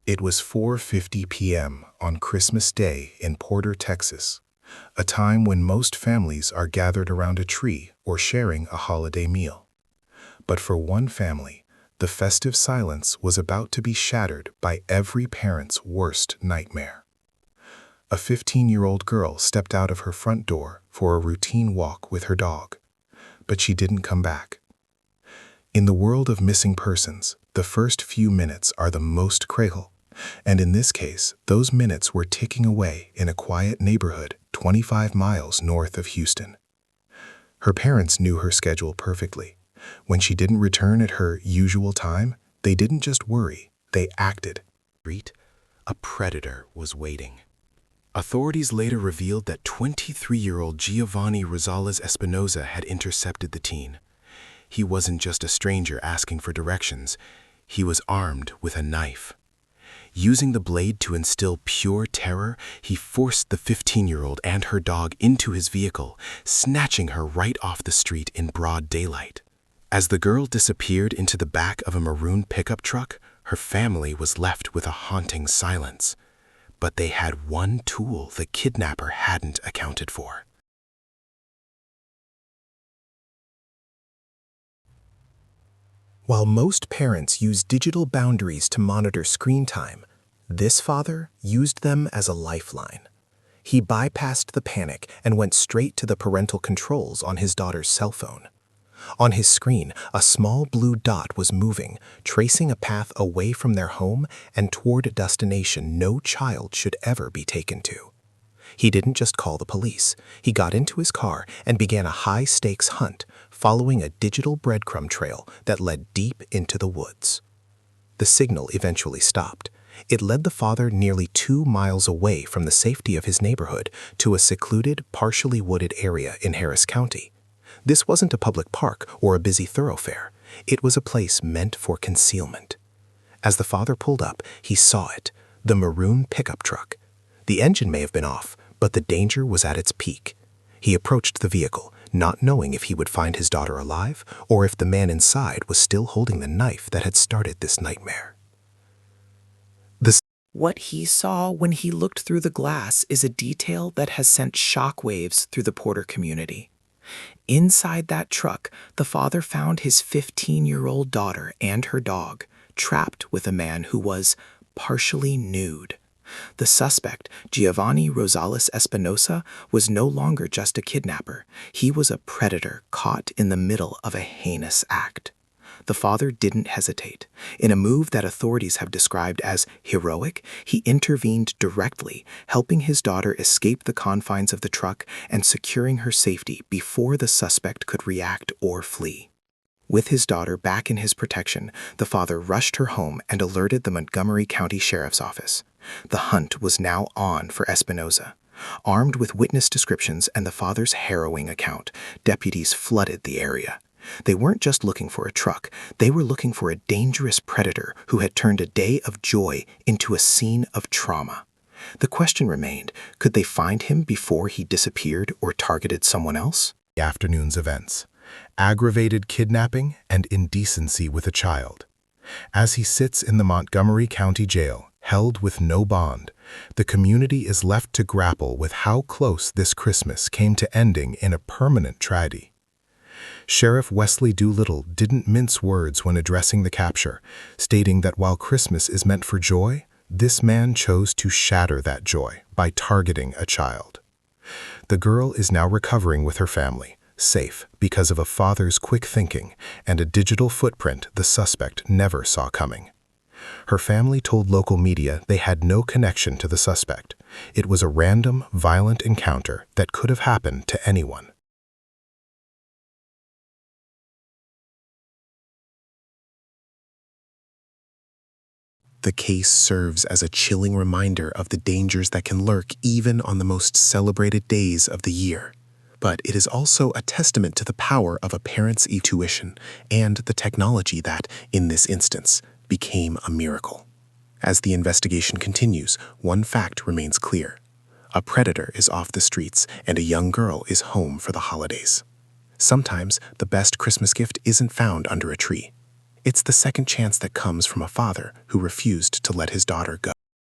It was 4:50 p.m. on Christmas Day in Porter, Texas, a time when most families are gathered around a tree or sharing a holiday meal. But for one family, the festive silence was about to be shattered by every parent's worst nightmare. A 15-year-old girl stepped out of her front door for a routine walk with her dog, but she didn't come back. In the world of missing persons, the first few minutes are the most critical, and in this case, those minutes were ticking away in a quiet neighborhood 25 miles north of Houston. Her parents knew her schedule perfectly. When she didn't return at her usual time, they didn't just worry, they acted. A predator was waiting. Authorities later revealed that 23-year-old Giovanni Rosales Espinoza had intercepted the teen. He wasn't just a stranger asking for directions, he was armed with a knife. Using the blade to instill pure terror, he forced the 15-year-old and her dog into his vehicle, snatching her right off the street in broad daylight. As the girl disappeared into the back of a maroon pickup truck, her family was left with a haunting silence. But they had one tool the kidnapper hadn't accounted for. While most parents use digital boundaries to monitor screen time, this father used them as a lifeline. He bypassed the panic and went straight to the parental controls on his daughter's cell phone. On his screen, a small blue dot was moving, tracing a path away from their home and toward a destination no child should ever be taken to. He didn't just call the police. He got into his car and began a high-stakes hunt, following a digital breadcrumb trail that led deep into the woods. The signal eventually stopped. It led the father nearly 2 miles away from the safety of his neighborhood to a secluded, partially wooded area in Harris County. This wasn't a public park or a busy thoroughfare. It was a place meant for concealment. As the father pulled up, he saw it, the maroon pickup truck. The engine may have been off, but the danger was at its peak. He approached the vehicle, not knowing if he would find his daughter alive or if the man inside was still holding the knife that had started this nightmare. What he saw when he looked through the glass is a detail that has sent shockwaves through the Porter community. Inside that truck, the father found his 15-year-old daughter and her dog, trapped with a man who was partially nude. The suspect, Giovanni Rosales Espinoza, was no longer just a kidnapper. He was a predator caught in the middle of a heinous act. The father didn't hesitate. In a move that authorities have described as heroic, he intervened directly, helping his daughter escape the confines of the truck and securing her safety before the suspect could react or flee. With his daughter back in his protection, the father rushed her home and alerted the Montgomery County Sheriff's Office. The hunt was now on for Espinoza. Armed with witness descriptions and the father's harrowing account, deputies flooded the area. They weren't just looking for a truck, they were looking for a dangerous predator who had turned a day of joy into a scene of trauma. The question remained, could they find him before he disappeared or targeted someone else? The afternoon's events: aggravated kidnapping and indecency with a child. As he sits in the Montgomery County Jail, held with no bond, the community is left to grapple with how close this Christmas came to ending in a permanent tragedy. Sheriff Wesley Doolittle didn't mince words when addressing the capture, stating that while Christmas is meant for joy, this man chose to shatter that joy by targeting a child. The girl is now recovering with her family, safe because of a father's quick thinking and a digital footprint the suspect never saw coming. Her family told local media they had no connection to the suspect. It was a random, violent encounter that could have happened to anyone. The case serves as a chilling reminder of the dangers that can lurk even on the most celebrated days of the year. But it is also a testament to the power of a parent's intuition and the technology that, in this instance, became a miracle. As the investigation continues, one fact remains clear. A predator is off the streets and a young girl is home for the holidays. Sometimes the best Christmas gift isn't found under a tree. It's the second chance that comes from a father who refused to let his daughter go.